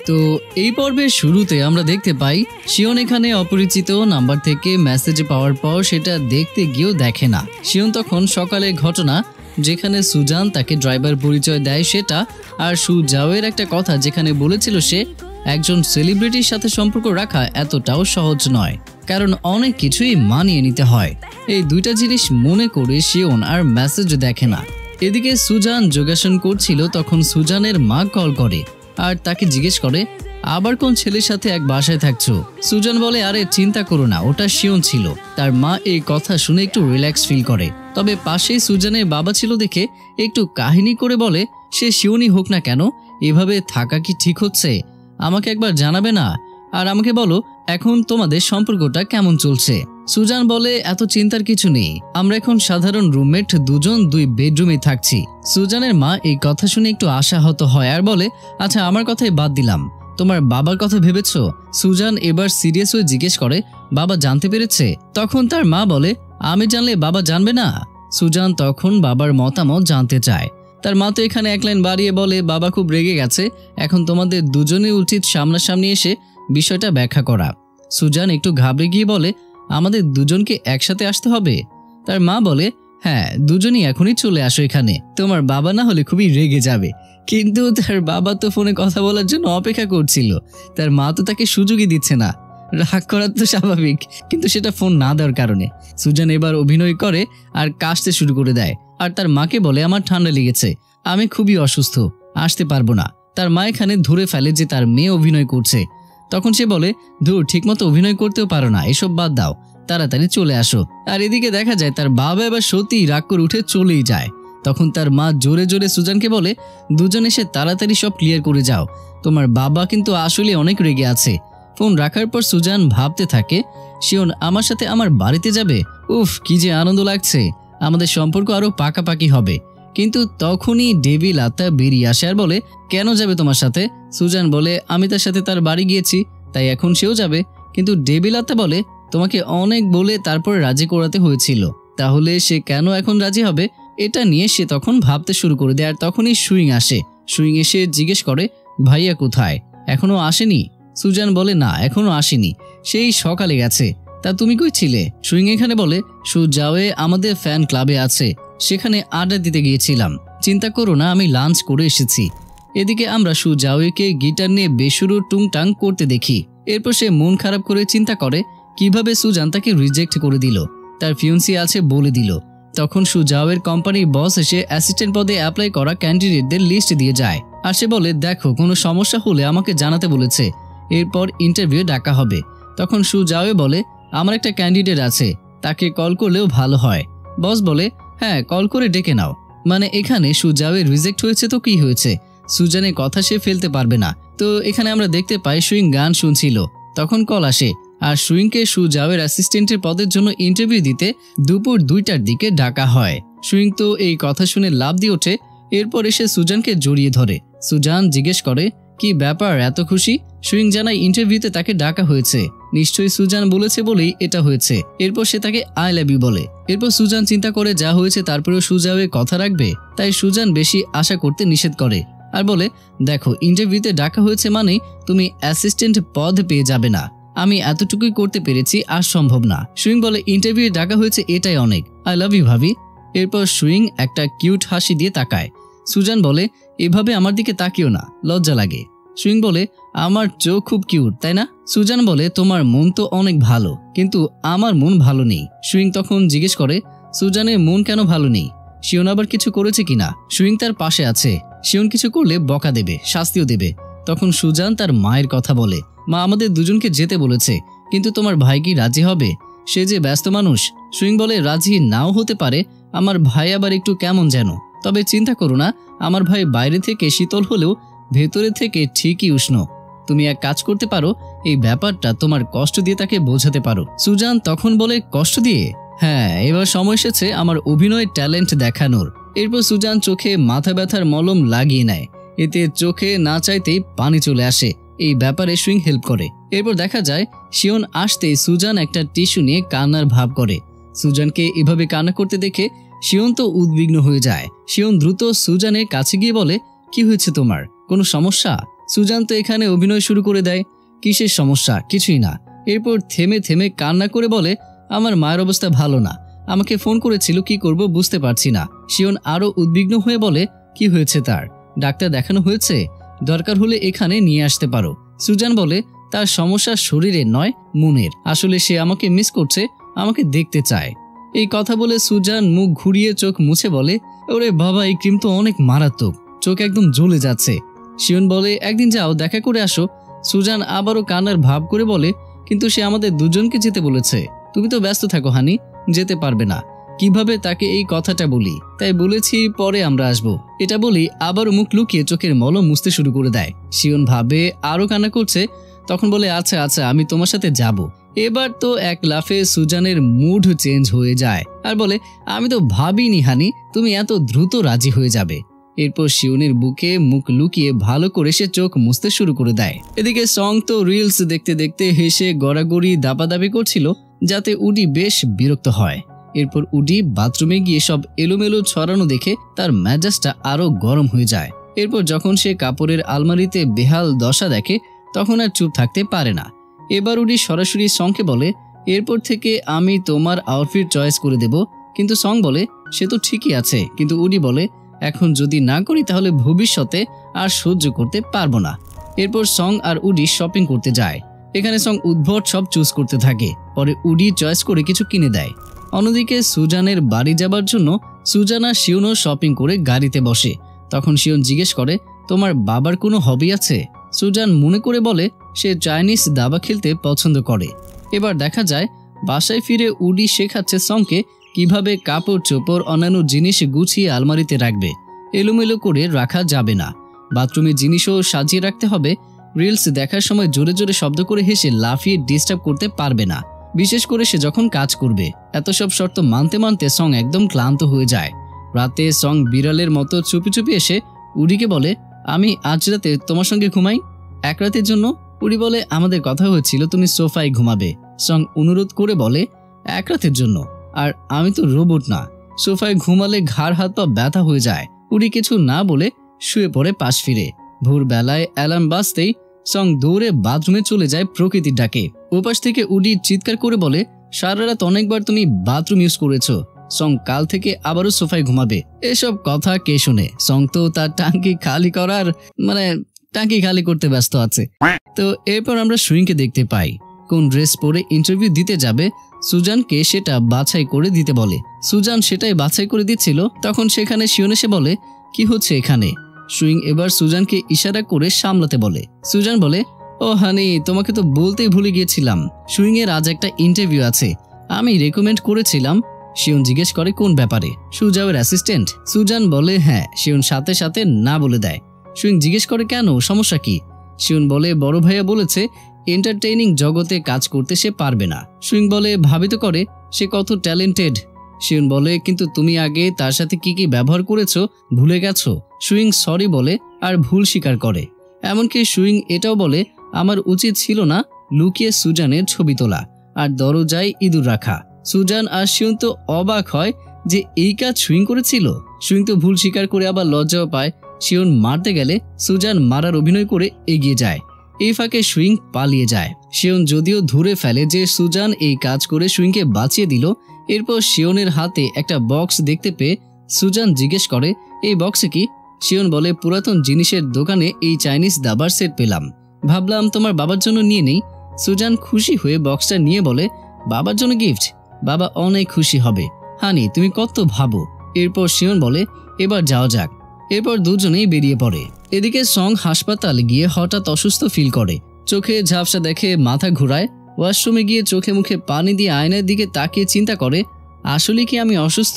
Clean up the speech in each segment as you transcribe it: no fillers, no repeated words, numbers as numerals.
তো এই পর্বের শুরুতে আমরা দেখতে পাই শিওন এখানে অপরিচিত নাম্বার থেকে মেসেজ পাওয়ার পর সেটা দেখতে গিয়েও দেখে না। শিওন তখন সকালের ঘটনা যেখানে সুজান তাকে ড্রাইভার পরিচয় দেয় সেটা, আর সুজাওয়ের একটা কথা যেখানে বলেছিল সে একজন সেলিব্রিটির সাথে সম্পর্ক রাখা এতটাও সহজ নয়, কারণ অনেক কিছুই মানিয়ে নিতে হয়। এই দুইটা জিনিস মনে করে শিওন আর মেসেজ দেখে না। এদিকে সুজান যোগাসন করছিল, তখন সুজানের মা কল করে আর তাকে জিজ্ঞেস করে আবার কোন ছেলের সাথে এক বাসায় থাকছো। সুজান বলে আরে চিন্তা করো না, ওটা শিওন ছিল। তার মা এই কথা শুনে একটু রিল্যাক্স ফিল করে, তবে পাশেই সুজানের বাবা ছিল দেখে একটু কাহিনী করে বলে সে শিওনই হোক না কেন, এভাবে থাকা কি ঠিক হচ্ছে? আমাকে একবার জানাবে না, আর আমাকে বলো এখন তোমাদের সম্পর্কটা কেমন চলছে। সুজান বলে এত চিন্তার কিছু নেই, আমরা এখন সাধারণ রুমমেট, দুজন দুই বেডরুমে থাকছি। সুজানের মা এই কথা শুনে একটু আশাহত হয় আর বলে আচ্ছা আমার কথাই বাদ দিলাম, তোমার বাবার কথা ভেবেছো? সুজান এবার সিরিয়াস হয়ে জিজ্ঞেস করে বাবা জানতে পেরেছে? তখন তার মা বলে আমি জানলে বাবা জানবে না। সুজান তখন বাবার মতামত জানতে চায়। তার মা তো এখানে এক লাইন বাড়িয়ে বলে বাবা খুব রেগে গেছে, এখন তোমাদের দুজনের উচিত সামনাসামনি এসে বিষয়টা ব্যাখ্যা করা। সুজান একটু ঘাবড়ে গিয়ে বলে আমাদের দুজনকে একসাথে আসতে হবে? তার মা বলে হ্যাঁ, দুজনই এখনই চলে আসো এখানে, তোমার বাবা না হলে খুবই রেগে যাবে। কিন্তু তার বাবা তো ফোনে কথা বলার জন্য অপেক্ষা করছিল, তার মা তো তাকে সুযোগই দিচ্ছে না। রাগ করার তো স্বাভাবিক, কিন্তু সেটা ফোন না দেওয়ার কারণে। সুজান এবার অভিনয় করে আর কাশতে শুরু করে দেয়, আর তার মাকে বলে আমার ঠান্ডা লেগেছে, আমি খুবই অসুস্থ, আসতে পারবো না। তার মা এখানে ধরে ফেলে যে তার মেয়ে অভিনয় করছে। তখন সে বলে ধুর, ঠিকমতো অভিনয় করতেও পারো না, এসব বাদ দাও, তাড়াতাড়ি চলে আসো। আর এদিকে দেখা যায় তার বাবা এবার সত্যিই রাগ করে উঠে চলেই যায়। তখন তার মা জোরে জোরে সুজানকে বলে দুজন এসে তাড়াতাড়ি সব ক্লিয়ার করে যাও, তোমার বাবা কিন্তু আসলে অনেক রেগে আছে। ফোন রাখার পর সুজান ভাবতে থাকে শিওন আমার সাথে আমার বাড়িতে যাবে, উফ কি যে আনন্দ লাগছে, আমাদের সম্পর্ক আরো পাকাপাকি হবে। কিন্তু তখনই ডেভিল আত্মা বেরিয়ে আসে আর বলে কেন যাবে তোমার সাথে? সুজান বলে আমি তার সাথে তার বাড়ি গিয়েছি, তাই এখন সেও যাবে। কিন্তু ডেভিল আত্মা বলে তোমাকে অনেক বলে তারপর রাজি করাতে হয়েছিল, তাহলে সে কেন এখন রাজি হবে? এটা নিয়ে সে তখন ভাবতে শুরু করে দেয়। আর তখনই সুইং আসে। সুইং এসে জিজ্ঞেস করে ভাইয়া কোথায়, এখনো আসেনি? সুজান বলে না, এখনো আসেনি, সেই সকালে গেছে। তা তুমি কই ছিলে? সুইং এখানে বলে সুজাওয়ে আমাদের ফ্যান ক্লাবে আছে, সেখানে আড্ডা দিতে গিয়েছিলাম, চিন্তা করো না, আমি লাঞ্চ করে এসেছি। এদিকে আমরা সুজাওয়েকে গিটার নিয়ে বেসুরো টুংটাং করতে দেখি। এরপর সে মন খারাপ করে চিন্তা করে কিভাবে সুজান তাকে রিজেক্ট করে দিল, তার ফিউন্সি আছে বলে দিল। তখন সুজাওয়ের কোম্পানির বস এসে অ্যাসিস্ট্যান্ট পদে অ্যাপ্লাই করা ক্যান্ডিডেটদের লিস্ট দিয়ে যায়, আর সে বলে দেখো কোনো সমস্যা হলে আমাকে জানাতে বলেছে, এরপর ইন্টারভিউ ডাকা হবে। তখন সুজাওয়ে বলে আমার একটা ক্যান্ডিডেট আছে, তাকে কল করলেও ভালো হয়। বস বলে হ্যাঁ কল করে ডেকে নাও। মানে এখানে সুজাওয়ে রিজেক্ট হয়েছে তো কি হয়েছে, সুজানের কথা সে ফেলতে পারবে না। তো এখানে আমরা দেখতে পাই সুইং গান শুনছিল, তখন কল আসে আর সুইংকে সুজাওয়ের অ্যাসিস্ট্যান্টের পদের জন্য ইন্টারভিউ দিতে দুপুর 2টার দিকে ডাকা হয়। সুইং তো এই কথা শুনে লাফ দিয়ে ওঠে, এরপর এসে সুজানকে জড়িয়ে ধরে। সুজান জিজ্ঞেস করে কি ব্যাপার, এত খুশি? সুইং জানায় ইন্টারভিউতে তাকে ডাকা হয়েছে, নিশ্চয়ই সুজান বলেছে বলেই এটা হয়েছে। এরপর সে তাকে আই লাভ ইউ বলে। এরপর সুজান চিন্তা করে যা হয়েছে তারপরেও সুজাওয়ে কথা রাখবে, তাই সুজান বেশি আশা করতে নিষেধ করে আর বলে দেখো ইন্টারভিউতে ডাকা হয়েছে মানে তুমি অ্যাসিস্ট্যান্ট পদ পেয়ে যাবে না, আমি এতটুকুই করতে পেরেছি, আর সম্ভব না। সুইং বলে ইন্টারভিউ ডাকা হয়েছে এটাই অনেক, আই লাভ ইউ ভাবি। এরপর সুইং একটা কিউট হাসি দিয়ে তাকায়। সুজান বলে এভাবে আমার দিকে তাকিও না, লজ্জা লাগে। সুইং বলে আমার চোখ খুব কিউট তাই না? সুজান বলে তোমার মন তো অনেক ভালো, কিন্তু আমার মন ভালো নেই। সুইং তখন জিজ্ঞেস করে সুজানের মন কেন ভালো নেই, শিওন আবার কিছু করেছে কিনা? সুইং তার পাশে আছে, শিওন কিছু করলে বকা দেবে, শাস্তিও দেবে। তখন সুজান তার মায়ের কথা বলে মা আমাদের দুজনকে যেতে বলেছে, কিন্তু তোমার ভাই কি রাজি হবে? সে যে ব্যস্ত মানুষ। সুইং বলে রাজি নাও হতে পারে, আমার ভাই আবার একটু কেমন যেন, তবে চিন্তা করো না, আমার ভাই বাইরে থেকে শীতল হলেও ভেতরে থেকে ঠিকই উষ্ণ। তুমি এক কাজ করতে পারো, এই ব্যাপারটা তোমার কষ্ট দিয়ে তাকে বোঝাতে পারো। সুজান তখন বলে কষ্ট দিয়ে? হ্যাঁ, এবার সময় এসেছে আমার অভিনয় ট্যালেন্ট দেখানোর। এরপর সুজান চোখে মাথা ব্যথার মলম লাগিয়ে নেয়, এতে চোখে না চাইতেই পানি চলে আসে। এই ব্যাপারে সুইং হেল্প করে। এরপর দেখা যায় শিওন আসতেই সুজান একটা টিস্যু নিয়ে কান্নার ভাব করে। সুজানকে এভাবে কান্না করতে দেখে শিওন তো উদ্বিগ্ন হয়ে যায়। শিওন দ্রুত সুজানের কাছে গিয়ে বলে কি হয়েছে তোমার, কোনো সমস্যা? সুজান তো এখানে অভিনয় শুরু করে দেয়। কিসের সমস্যা? কিছুই না। এরপর থেমে থেমে কান্না করে বলে, আমার মায়ের অবস্থা ভালো না, আমাকে ফোন করেছিল, কি করব বুঝতে পারছি না। শিওন আরো উদ্বিগ্ন হয়ে বলে, কি হয়েছে তার? ডাক্তার দেখানো হয়েছে? দরকার হলে এখানে নিয়ে আসতে পারো। সুজান বলে, তার সমস্যা শরীরের নয়, মনের। আসলে সে আমাকে মিস করছে, আমাকে দেখতে চায়। এই কথা বলে সুজান মুখ ঘুরিয়ে চোখ মুছে বলে, ওরে বাবা, এই ক্রিম তো অনেক মারাত্মক, চোখ একদম জ্বলে যাচ্ছে। শিওন বলে, একদিন যাও, দেখা করে আসো। সুজান আবারও কান্নার ভাব করে বলে, কিন্তু সে আমাদের দুজনকে যেতে বলেছে। তুমি তো ব্যস্ত থাকো হানি, যেতে পারবে না। কিভাবে তাকে এই কথাটা বলি, তাই বলেছি পরে আমরা আসবো। এটা বলি আবারও মুখ লুকিয়ে চোখের মলম মুছতে শুরু করে দেয়। শিওন ভাবে আরো কান্না করছে, তখন বলে, আচ্ছা আচ্ছা, আমি তোমার সাথে যাব। এবার তো এক লাফে সুজানের মুড চেঞ্জ হয়ে যায় আর বলে, আমি তো ভাবিনি হানি তুমি এত দ্রুত রাজি হয়ে যাবে। এরপর শিওনের বুকে মুখ লুকিয়ে ভালো করে সে চোখ মুছতে শুরু করে দেয়। এদিকে সং তো রিলস দেখতে দেখতে হেসে গড়াগড়ি দাপাদাপি করছিল, যাতে উডি বেশ বিরক্ত হয়। এরপর উডি বাথরুমে গিয়ে সব এলোমেলো ছড়ানো দেখে তার মেজাজটা আরো গরম হয়ে যায়। এরপর যখন সে কাপড়ের আলমারিতে বেহাল দশা দেখে, তখন আর চুপ থাকতে পারে না। এবার উডি সরাসরি সংকে বলে, এরপর থেকে আমি তোমার আউটফিট চয়েস করে দেব। কিন্তু সং বলে, সে তো ঠিকই আছে। কিন্তু উডি বলে, এখন যদি না করি তাহলে ভবিষ্যতে আর সহ্য করতে পারবো না। এরপর সং আর উডি শপিং করতে যায়। এখানে সং উদ্ভট সব চুজ করতে থাকে, পরে উডি চয়েস করে কিছু কিনে দেয়। অন্যদিকে সুজানের বাড়ি যাবার জন্য সুজান আর শিওনও শপিং করে গাড়িতে বসে। তখন শিওন জিজ্ঞেস করে, তোমার বাবার কোনো হবি আছে? সুজান মনে করে বলে, সে চাইনিজ দাবা খেলতে পছন্দ করে। এবার দেখা যায় বাসায় ফিরে উডি শেখাচ্ছে সংকে কিভাবে কাপড় চোপড় অন্যান্য জিনিস গুছিয়ে আলমারিতে রাখবে। এলোমেলো করে রাখা যাবে না। বাথরুমের জিনিসও সাজিয়ে রাখতে হবে। রিলস দেখার সময় জোরে জোরে শব্দ করে হেসে লাফিয়ে ডিস্টার্ব করতে পারবে না, বিশেষ করে সে যখন কাজ করবে। এত সব শর্ত মানতে মানতে সং একদম ক্লান্ত হয়ে যায়। রাতে সং বিড়ালের মতো চুপি চুপি এসে উডিকে বলে, আমি আজ রাতে তোমার সঙ্গে ঘুমাই, এক রাতের জন্য। উডি বলে, আমাদের কথা হয়েছিল তুমি সোফায় ঘুমাবে। সং অনুরোধ করে বলে, এক রাতের জন্য? আর আমি তো রোবট না, সোফায় ঘুমালে ঘাড় হাত পা ব্যথা হয়ে যায়। উডি কিছু না বলে শুয়ে পড়ে পাশ ফিরে। ভোরবেলায় অ্যালার্ম বাজতেই সং দৌড়ে বাথরুমে চলে যায় প্রকৃতির ডাকে। ওপাশ থেকে উডি চিৎকার করে বলে, সারা রাত অনেকবার তুমি বাথরুম ইউজ করেছো, সং কাল থেকে আবারও সোফায় ঘুমাবে। এসব কথা কে শুনে? সং তো তার টাঙ্কি খালি করতে ব্যস্ত আছে। তো এরপর আমরা সুইংকে দেখতে পাই। কোন ড্রেস পরে ইন্টারভিউ দিতে যাবে সুজানকে সেটা বাছাই করে দিতে বলে। সুজান সেটাই বাছাই করে দিচ্ছিল, তখন সেখানে শিওন এসে বলে, কি হচ্ছে এখানে? সুইং এবার সুজানকে ইশারা করে সামলাতে বলে। সুজান বলে, ও হানি, তোমাকে তো বলতেই ভুলে গিয়েছিলাম, সুইং এর আজ একটা ইন্টারভিউ আছে, আমি রেকমেন্ড করেছিলাম। শিওন জিজ্ঞেস করে, কোন ব্যাপারে? সুজাওয়ের অ্যাসিস্ট্যান্ট? সুজান বলে, হ্যাঁ। শিওন সাথে সাথে না বলে দেয়। সুইং জিজ্ঞেস করে, কেন, সমস্যা কি? শিওন বলে, বড় ভাইয়া বলেছে এন্টারটেইনিং জগতে কাজ করতে সে পারবে না। সুইং বলে, ভাবিত করে সে কত ট্যালেন্টেড। শিওন বলে, কিন্তু তুমি আগে তার সাথে কি কি ব্যবহার করেছো ভুলে গেছো? সুইং সরি বলে আর ভুল স্বীকার করে। এমনকি সুইং এটাও বলে, আমার উচিত ছিল না লুকিয়ে সুজানের ছবি তোলা আর দরজায় ইঁদুর রাখা। সুজান আর শিওন তো অবাক হয় যে এই কাজ সুইং করেছিল। সুইং তো ভুল স্বীকার করে আবার লজ্জাও পায়। শিওন মারতে গেলে সুজান মারার অভিনয় করে এগিয়ে যায়। এই ফাঁকে সুইং পালিয়ে যায়। শিওন যদিও ধরে ফেলে যে সুজান এই কাজ করে সুইংকে বাঁচিয়ে দিল। এরপর শিওনের হাতে একটা বক্স দেখতে পেয়ে সুজান জিজ্ঞেস করে, এই বক্সে কি? শিওন বলে, পুরাতন জিনিসের দোকানে এই চাইনিজ দাবার সেট পেলাম, ভাবলাম তোমার বাবার জন্য নিয়ে নেই। সুজান খুশি হয়ে বক্সটা নিয়ে বলে, বাবার জন্য গিফট? বাবা অনেক খুশি হবে। হানি, তুমি কত ভাবো। এরপর শিওন বলে, এবার যাওয়া যাক। এরপর দুজনেই বেরিয়ে পড়ে। এদিকে সং হাসপাতাল গিয়ে হঠাৎ অসুস্থ ফিল করে। চোখে ঝাপসা দেখে মাথা ঘুরায়। ওয়াশরুমে গিয়ে চোখে মুখে পানি দিয়ে আয়নার দিকে তাকিয়ে চিন্তা করে, আসলে কি আমি অসুস্থ?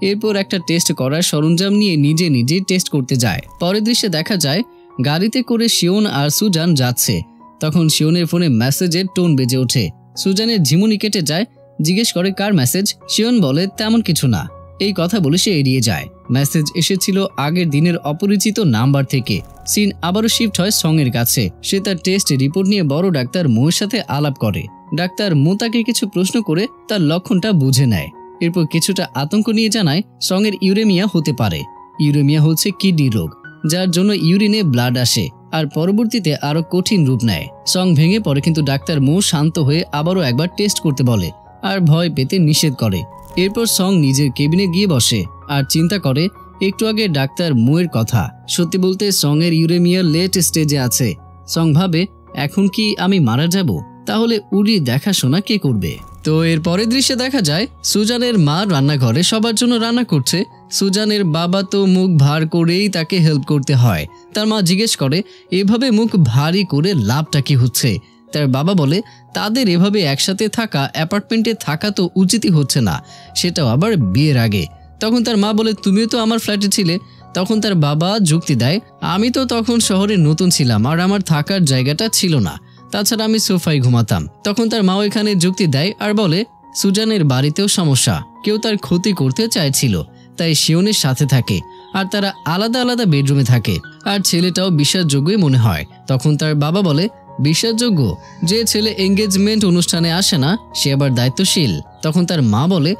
এরপর একটা টেস্ট করার সরঞ্জাম নিয়ে নিজে নিজে টেস্ট করতে যায়। পরের দৃশ্যে দেখা যায় গাড়িতে করে শিওন আর সুজান যাচ্ছে। তখন শিওনের ফোনে মেসেজের টোন বেজে ওঠে। সুজানের ঝিমুনি কেটে যায়। জিজ্ঞেস করে, কার মেসেজ? শিওন বলে, তেমন কিছু না। এই কথা বলে সে এড়িয়ে যায়। মেসেজ এসেছিল আগের দিনের অপরিচিত নাম্বার থেকে। সিন আবারও শিফট হয় সং এর কাছে। সে তার টেস্ট রিপোর্ট নিয়ে বড় ডাক্তার মোয়ের সাথে আলাপ করে। ডাক্তার মো তাকে কিছু প্রশ্ন করে তার লক্ষণটা বুঝে নেয়। এরপর কিছুটা আতঙ্ক নিয়ে জানায় সং এর ইউরেমিয়া হতে পারে। ইউরেমিয়া হচ্ছে কিডনি রোগ, যার জন্য ইউরিনে ব্লাড আসে আর পরবর্তীতে আরো কঠিন রূপ নেয়। সং ভেঙে পড়ে কিন্তু ডাক্তার মু শান্ত হয়ে আবারও একবার টেস্ট করতে বলে আর ভয় পেতে নিষেধ করে। এরপর সং নিজের কেবিনে গিয়ে বসে আর চিন্তা করে একটু আগে ডাক্তার মুয়ের কথা। সত্যি বলতে সং এর ইউরেমিয়া লেট স্টেজে আছে। সং ভাবে এখন কি আমি মারা যাব? তাহলে উলি দেখাশোনা কে করবে? তো এর পরের দৃশ্যে দেখা যায় সুজানের মা রান্নাঘরে সবার জন্য রান্না করছে। সুজানের বাবা তো মুখ ভার করেই তাকে হেল্প করতে হয়। তার মা জিজ্ঞেস করে এভাবে মুখ ভারী করে লাভটা কি হচ্ছে? তার বাবা বলে তাদের এভাবে একসাথে থাকা, অ্যাপার্টমেন্টে থাকা তো উচিতই হচ্ছে না, সেটাও আবার বিয়ের আগে। তখন তার মা বলে তুমিও তো আমার ফ্ল্যাটে ছিলে। তখন তার বাবা যুক্তি দেয় আমি তো তখন শহরে নতুন ছিলাম আর আমার থাকার জায়গাটা ছিল না, তাছাড়া আমি সোফায় ঘুমাতাম। তখন তার মাও এখানে যুক্তি দেয় আর বলে সুজানের বাড়িতেও সমস্যা, কেউ তার ক্ষতি করতে চাইছিল, তাই শিওনের সাথে থাকে আর তারা আলাদা আলাদা বেডরুমে থাকে আর ছেলেটাও বিশ্বাসযোগ্যই মনে হয়। তখন তার বাবা বলে বিশ্বাসযোগ্য? যে ছেলে এঙ্গেজমেন্ট অনুষ্ঠানে আসে না সে আবার দায়িত্বশীল। তখন তার মা বলে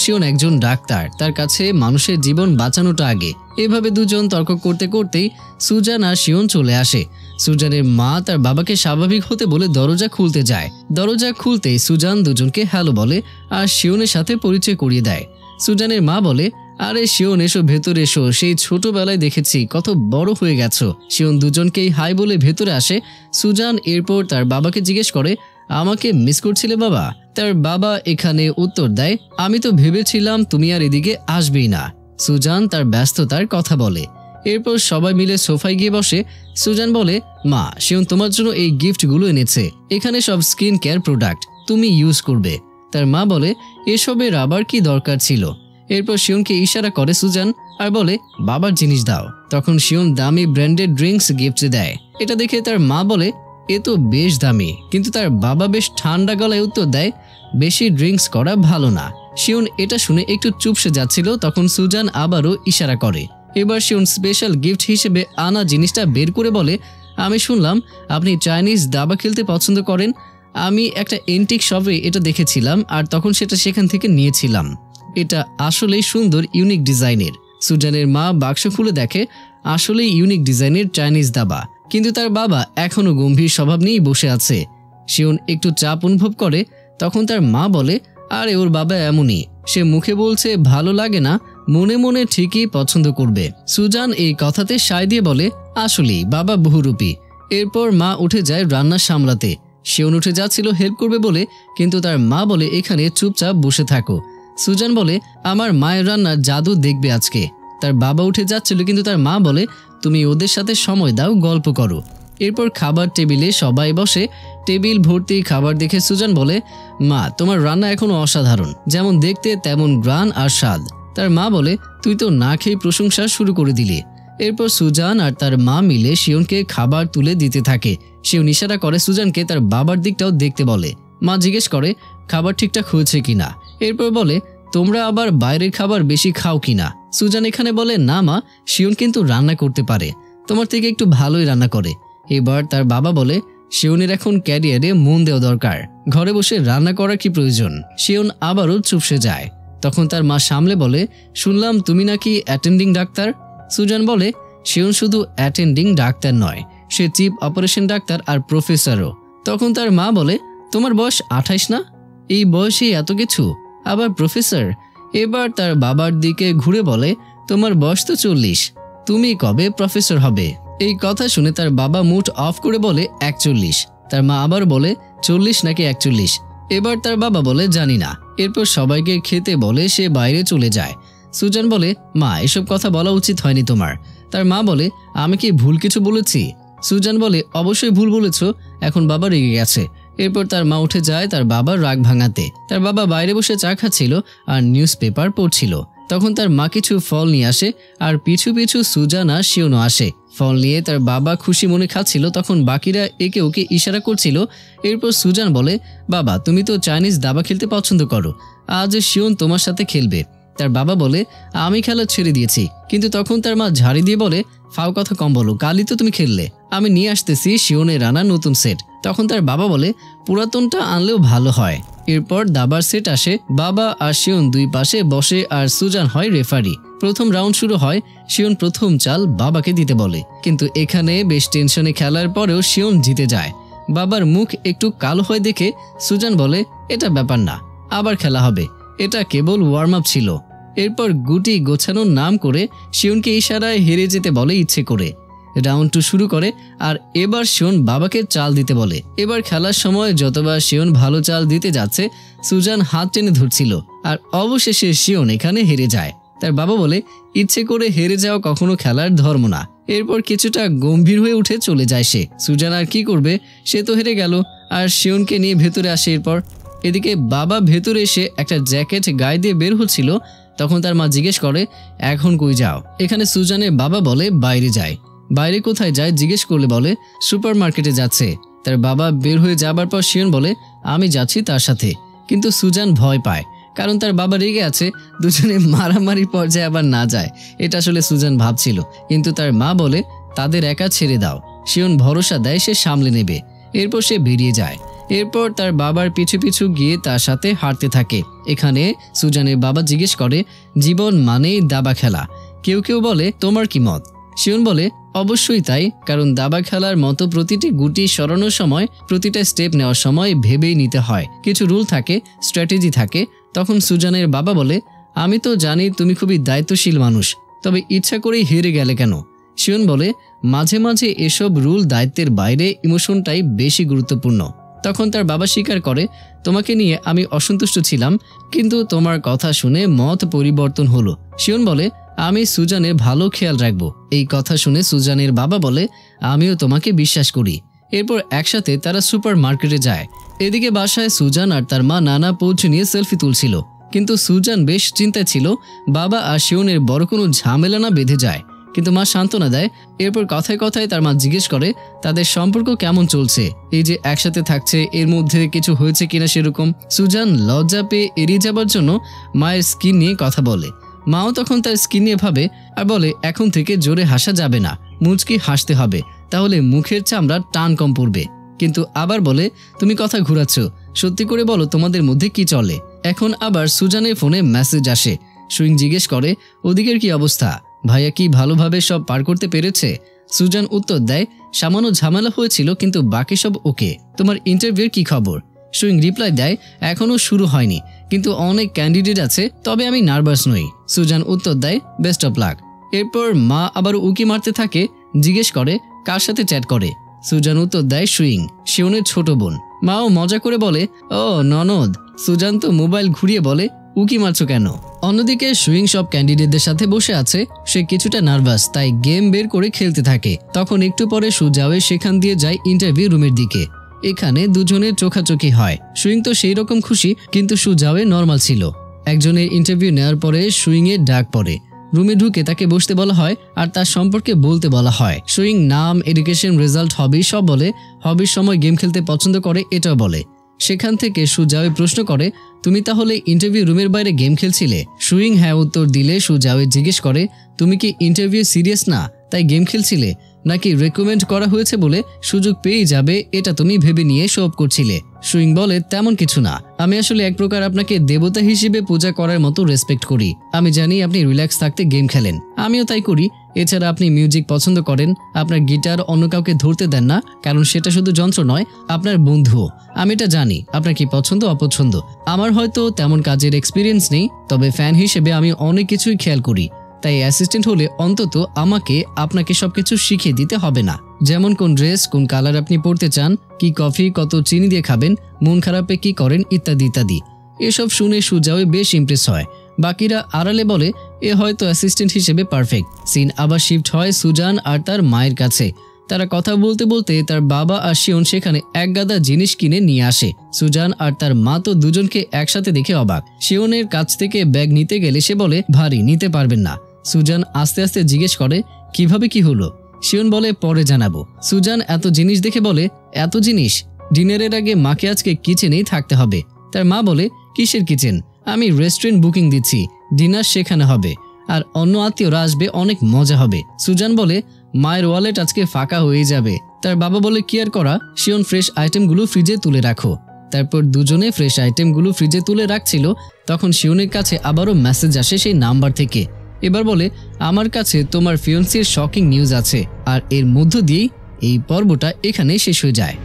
শিওন একজন ডাক্তার, তার কাছে মানুষের জীবন বাঁচানোটা আগে। এভাবে দুজন তর্ক করতে করতেই সুজান আর শিওন চলে আসে। সুজানের মা তার বাবাকে স্বাভাবিক হতে বলে দরজা খুলতে যায়। দরজা খুলতেই সুজান দুজনকে হ্যালো বলে আর শিওনের সাথে পরিচয় করিয়ে দেয়। সুজানের মা বলে আরে শিওন এসো, ভেতরে এসো, সেই ছোটবেলায় দেখেছি, কত বড় হয়ে গেছো। শিওন দুজনকেই হাই বলে ভেতরে আসে। সুজান এরপর তার বাবাকে জিজ্ঞেস করে আমাকে মিস করছিলে বাবা? তার বাবা এখানে উত্তর দেয় আমি তো ভেবেছিলাম তুমি আর এদিকে আসবেই না। সুজান তার ব্যস্ততার কথা বলে। এরপর সবাই মিলে সোফায় গিয়ে বসে। সুজান বলে মা, শিওন তোমার জন্য এই গিফটগুলো এনেছে, এখানে সব স্কিন কেয়ার প্রোডাক্ট, তুমি ইউজ করবে। তার মা বলে এসবের আবার কি দরকার ছিল? এরপর শিওনকে ইশারা করে সুজান আর বলে বাবার জিনিস দাও। তখন শিওন দামি ব্র্যান্ডেড ড্রিঙ্কস গিফট দেয়। এটা দেখে তার মা বলে এ তো বেশ দামি, কিন্তু তার বাবা বেশ ঠান্ডা গলায় উত্তর দেয় বেশি ড্রিঙ্কস করা ভালো না। শিওন এটা শুনে একটু চুপসে যাচ্ছিল, তখন সুজান আবারও ইশারা করে। এবার শিওন স্পেশাল গিফট হিসেবে আনা জিনিসটা বের করে বলে আমি শুনলাম আপনি চাইনিজ দাবা খেলতে পছন্দ করেন, আমি একটা এন্টিক শপে এটা দেখেছিলাম আর তখন সেটা সেখান থেকে নিয়েছিলাম। এটা আসলেই সুন্দর, ইউনিক ডিজাইনের। সুজানের মা বাক্স খুলে দেখে আসলেই ইউনিক ডিজাইনের চাইনিজ দাবা, কিন্তু তার বাবা এখনো গম্ভীর স্বভাব নিয়েই বসে আছে। শিওন একটু চাপ অনুভব করে। তখন তার মা বলে আরে ওর বাবা এমনই, সে মুখে বলছে ভালো লাগে না, মনে মনে ঠিকই পছন্দ করবে। সুজান এই কথাতে সায় দিয়ে বলে আসলেই বাবা বহুরূপী। এরপর মা উঠে যায় রান্না সামলাতে। শিওন উঠে যাচ্ছিল হেল্প করবে বলে, কিন্তু তার মা বলে এখানে চুপচাপ বসে থাকো। সুজান বলে আমার মায়ের রান্নার জাদু দেখবে আজকে। তার বাবা উঠে যাচ্ছিল, কিন্তু তার মা বলে তুমি ওদের সাথে সময় দাও, গল্প করো। এরপর খাবার টেবিলে সবাই বসে। টেবিল ভর্তি খাবার দেখে সুজান বলে মা, তোমার রান্না এখনো অসাধারণ, যেমন দেখতে তেমন গ্রান আর স্বাদ। তার মা বলে তুই তো না খেয়ে প্রশংসা শুরু করে দিলি। এরপর সুজান আর তার মা মিলে শিওনকে খাবার তুলে দিতে থাকে। শিওন ইশারা করে সুজানকে তার বাবার দিকটাও দেখতে বলে। মা জিজ্ঞেস করে খাবার ঠিকঠাক হয়েছে কিনা। এরপর বলে তোমরা আবার বাইরের খাবার বেশি খাও কিনা। সুজান এখানে বলে না মা, শিওন কিন্তু রান্না করতে পারে, তোমার থেকে একটু ভালোই রান্না করে। এবার তার বাবা বলে শিওনের এখন ক্যারিয়ারে মন দেওয়া দরকার, ঘরে বসে রান্না করার কি প্রয়োজন। শিওন আবারও চুপসে যায়। তখন তার মা সামলে বলে শুনলাম তুমি নাকি অ্যাটেন্ডিং ডাক্তার। সুজান বলে শিওন শুধু অ্যাটেন্ডিং ডাক্তার নয়, সে চিফ অপারেশন ডাক্তার আর প্রফেসরও। তখন তার মা বলে তোমার বয়স 28 না? এই বয়সে এত কিছু, আবার প্রফেসর। এবার তার বাবার দিকে ঘুরে বলে তোমার বয়স তো 40, তুমি কবে প্রফেসর হবে? এই কথা শুনে তার বাবা মুড অফ করে বলে 41। তার মা আবার বলে 40 নাকি 41। এবার তার বাবা বলে জানি না। এরপর সবাইকে খেতে বলে সে বাইরে চলে যায়। সুজান বলে মা, এসব কথা বলা উচিত হয়নি তোমার। তার মা বলে আমি কি ভুল কিছু বলেছি? সুজান বলে অবশ্যই ভুল বলেছ, এখন বাবা রেগে গেছে। এরপর তার মা উঠে যায় তার বাবার রাগ ভাঙাতে। তার বাবা বাইরে বসে চা খাচ্ছিল আর নিউজ পেপার পড়ছিল। তখন তার মা কিছু ফল নিয়ে আসে আর পিছু পিছু সুজান আর শিওনও আসে। ফল নিয়ে তার বাবা খুশি মনে খাচ্ছিল, তখন বাকিরা একে ওকে ইশারা করছিল। এরপর সুজান বলে বাবা, তুমি তো চাইনিজ দাবা খেলতে পছন্দ করো, আজ শিওন তোমার সাথে খেলবে। তার বাবা বলে আমি খেলা ছেড়ে দিয়েছি। কিন্তু তখন তার মা ঝাড়ি দিয়ে বলে ফাও কথা কম বলো, কালই তো তুমি খেললে, আমি নিয়ে আসতেছি শিওনের আনা নতুন সেট। তখন তার বাবা বলে পুরাতনটা আনলেও ভালো হয়, এরপর দাবার সেট আসে। বাবা আর শিওন দুই পাশে বসে আর সুজান হয় রেফারি। প্রথম রাউন্ড শুরু হয়। শিওন প্রথম চাল বাবাকে দিতে বলে, কিন্তু এখানে বেশ টেনশনে খেলার পরেও শিওন জিতে যায়। বাবার মুখ একটু কালো হয়ে দেখে সুজান বলে, এটা ব্যাপার না, আবার খেলা হবে, এটা কেবল ওয়ার্ম আপ ছিল। এরপর গুটি গোছানোর নাম করে শিওনকে ইশারায় হেরে যেতে বলে ইচ্ছে করে। রাউন্ড 2 শুরু করে আর এবার শিওন বাবাকে চাল দিতে বলে। এবার খেলার সময় যতবার শিওন ভালো চাল দিতে যাচ্ছে সুজান হাত টেনে ধরছিল আর অবশেষে শিওন এখানে হেরে যায়। তার বাবা বলে, ইচ্ছে করে হেরে যাওয়া কখনো খেলার ধর্ম না। এরপর কিছুটা গম্ভীর হয়ে উঠে চলে যায় সে। সুজান আর কি করবে, সে তো হেরে গেল আর শিওনকে নিয়ে ভেতরে আসে। এরপর এদিকে বাবা ভেতরে এসে একটা জ্যাকেট গায়ে দিয়ে বের হচ্ছিল, তখন তার মা জিজ্ঞেস করে, এখন কই যাও? এখানে সুজানের বাবা বলে, বাইরে যায়। বাইরে কোথায় যায় জিজ্ঞেস করলে বলে, সুপার মার্কেটে যাচ্ছে। তার বাবা বের হয়ে যাবার পর শিওন বলে, আমি যাচ্ছি তার সাথে। কিন্তু সুজান ভয় পায়, কারণ তার বাবা রেগে আছে, দুজনে মারামারি পর্যায়ে আবার না যায়, এটা আসলে সুজান ভাবছিল। কিন্তু তার মা বলে, তাদের একা ছেড়ে দাও। শিওন ভরসা দেয় সে সামলে নেবে। এরপর সে বেরিয়ে যায়। এরপর তার বাবার পিছু পিছু গিয়ে তার সাথে হাঁটতে থাকে। এখানে সুজানের বাবা জিজ্ঞেস করে, জীবন মানেই দাবা খেলা, কেউ কেউ বলে, তোমার কি মত? শিওন বলে, অবশ্যই তাই, কারণ দাবা খেলার মতো প্রতিটি গুটি সরানোর সময়, প্রতিটা স্টেপ নেওয়ার সময় ভেবেই নিতে হয়, কিছু রুল থাকে, স্ট্র্যাটেজি থাকে। তখন সুজানের বাবা বলে, আমি তো জানি তুমি খুবই দায়িত্বশীল মানুষ, তবে ইচ্ছা করেই হেরে গেলে কেন? শিওন বলে, মাঝে মাঝে এসব রুল দায়িত্বের বাইরে ইমোশনটাই বেশি গুরুত্বপূর্ণ। তখন তার বাবা স্বীকার করে, তোমাকে নিয়ে আমি অসন্তুষ্ট ছিলাম, কিন্তু তোমার কথা শুনে মত পরিবর্তন হলো। শিওন বলে, আমি সুজানের ভালো খেয়াল রাখবো। এই কথা শুনে সুজানের বাবা বলে, আমিও তোমাকে বিশ্বাস করি। এরপর একসাথে তারা সুপার মার্কেটে যায়। এদিকে বাসায় সুজান আর তার মা নানা পৌঁছে নিয়ে সেলফি তুলছিল, কিন্তু সুজান বেশ চিন্তায় ছিল বাবা আর শিওনের বড় কোনো ঝামেলা না বেঁধে যায়। কিন্তু মা সান্ত্বনা দেয়। এরপর কথায় কথায় তার মা জিজ্ঞেস করে, তাদের সম্পর্ক কেমন চলছে, এই যে একসাথে থাকছে এর মধ্যে কিছু হয়েছে কিনা সেরকম। সুজান লজ্জা পেয়ে এড়িয়ে যাবার জন্য মায়ের স্কিন নিয়ে কথা বলে। মাও তখন তার স্কিন নিয়ে ভাবে আর বলে, এখন থেকে জোরে হাসা যাবে না, মুচকি হাসতে হবে, তাহলে মুখের চামড়া টান কম পড়বে। কিন্তু আবার বলে, তুমি কথা ঘুরাচ্ছ, সত্যি করে বলো তোমাদের মধ্যে কি চলে। এখন আবার সুজানের ফোনে মেসেজ আসে। সুইং জিজ্ঞেস করে, ওদিকের কি অবস্থা, ভাইয়া কি ভালোভাবে সব পার করতে পেরেছে? সুজান উত্তর দেয়, সামান্য ঝামেলা হয়েছিল, কিন্তু বাকি সব ওকে। তোমার ইন্টারভিউর কি খবর? সুইং রিপ্লাই দেয়, এখনো শুরু হয়নি, কিন্তু অনেক ক্যান্ডিডেট আছে, তবে আমি নার্ভাস নই। সুজান উত্তর দেয়, বেস্ট অফ লাক। এরপর মা আবার উকি মারতে থাকে, জিজ্ঞেস করে, কার সাথে চ্যাট করে? সুজান উত্তর দেয়, সুইং, শিওনের ছোট বোন। মাও মজা করে বলে, ও ননদ। সুজান তো মোবাইল ঘুরিয়ে বলে, উকি মারছো কেন? অন্যদিকে সুইং সব ক্যান্ডিডেটদের সাথে বসে আছে, সে কিছুটা নার্ভাস, তাই গেম বের করে খেলতে থাকে। তখন একটু পরে সুজাওয়ে সেখান দিয়ে যায় ইন্টারভিউ রুমের দিকে। এখানে দুজনের চোখাচোখি হয়। সুইং তো সেই রকম খুশি, কিন্তু সুজাওয়ে নর্মাল ছিল। একজনের ইন্টারভিউ নেওয়ার পরে সুইং এর ডাক পড়ে। রুমে ঢুকে তাকে বসতে বলা হয় আর তার সম্পর্কে বলতে বলা হয়। সুইং নাম, এডুকেশন, রেজাল্ট, হবি সব বলে। হবির সময় গেম খেলতে পছন্দ করে এটাও বলে। সেখান থেকে সুজাওয়ে প্রশ্ন করে, তুমি তাহলে ইন্টারভিউ রুমের বাইরে গেম খেলছিলে? সুইং হ্যাঁ উত্তর দিলে সুজাওয়ে জিজ্ঞেস করে, তুমি কি ইন্টারভিউ সিরিয়াস না তাই গেম খেলছিলে, নাকি রেকমেন্ড করা হয়েছে বলে সুযোগ পেয়ে যাবে এটা তুমি ভেবে নিয়ে শো অফ করছিলে? সুইং বলে, তেমন কিছু না, আমি আসলে এক প্রকার আপনাকে দেবতা হিসেবে পূজা করার মতো রেসপেক্ট করি। আমি জানি আপনি রিল্যাক্স থাকতে গেম খেলেন, আমিও তাই করি। এছাড়া আপনি মিউজিক পছন্দ করেন, আপনার গিটার অন্য কাউকে ধরতে দেন না, কারণ সেটা শুধু যন্ত্র নয়, আপনার বন্ধুও। আমি এটা জানি আপনার কি পছন্দ অপছন্দ। আমার হয়তো তেমন কাজের এক্সপিরিয়েন্স নেই, তবে ফ্যান হিসেবে আমি অনেক কিছুই খেয়াল করি। তাই অ্যাসিস্ট্যান্ট হলে অন্তত আমাকে আপনাকে সবকিছু শিখিয়ে দিতে হবে না, যেমন কোন ড্রেস, কোন কালার আপনি পরতে চান, কি কফি কত চিনি দিয়ে খাবেন, মন খারাপে কি করেন, ইত্যাদি ইত্যাদি। এসব শুনে সুজাওয়ে বেশ ইমপ্রেস হয়। বাকিরা আড়ালে বলে, এ হয়তো অ্যাসিস্ট্যান্ট হিসেবে পারফেক্ট। সিন আবার শিফট হয় সুজান আর তার মায়ের কাছে। তারা কথা বলতে বলতে তার বাবা আর শিওন সেখানে এক গাদা জিনিস কিনে নিয়ে আসে। সুজান আর তার মা তো দুজনকে একসাথে দেখে অবাক। শিওনের কাছ থেকে ব্যাগ নিতে গেলে সে বলে, ভারী, নিতে পারবেন না। সুজান আস্তে আস্তে জিজ্ঞেস করে, কিভাবে কি হলো? শিওন বলে, পরে জানাবো। সুজান এত জিনিস দেখে বলে, এত জিনিস? ডিনারের আগে মাকে আজকে কিচেনেই থাকতে হবে। তার মা বলে, কিসের কিচেন? আমি রেস্টুরেন্ট বুকিং দিচ্ছি, ডিনার সেখানে হবে, আর অন্য আত্মীয়রা আসবে, অনেক মজা হবে। সুজান বলে, মায়ের ওয়ালেট আজকে ফাঁকা হয়ে যাবে। তার বাবা বলে, কি আর করা, শিওন ফ্রেশ আইটেমগুলো ফ্রিজে তুলে রাখো। তারপর দুজনে ফ্রেশ আইটেমগুলো ফ্রিজে তুলে রাখছিল, তখন শিওনের কাছে আবারও মেসেজ আসে সেই নাম্বার থেকে। এবার বলে, আমার কাছে তোমার ফিয়ন্সির শকিং নিউজ আছে। আর এর মধ্য দিয়েই এই পর্বটা এখানে শেষ হয়ে যায়।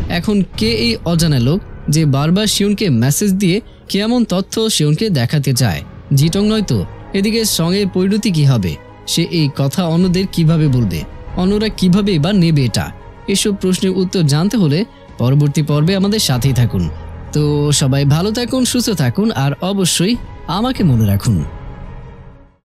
এখন কে এই অজানা লোক যে বারবার শিওনকে মেসেজ দিয়ে কি এমন তথ্য শিওনকে দেখাতে চায়? জিটং নয় তো? এদিকে সঙ্গের পরিণতি কি হবে? সে এই কথা অন্যদের কিভাবে বলবে? অন্যরা কিভাবে বা নেবে এটা? এসব প্রশ্নের উত্তর জানতে হলে পরবর্তী পর্বে আমাদের সাথেই থাকুন। তো সবাই ভালো থাকুন, সুস্থ থাকুন, আর অবশ্যই আমাকে মনে রাখুন।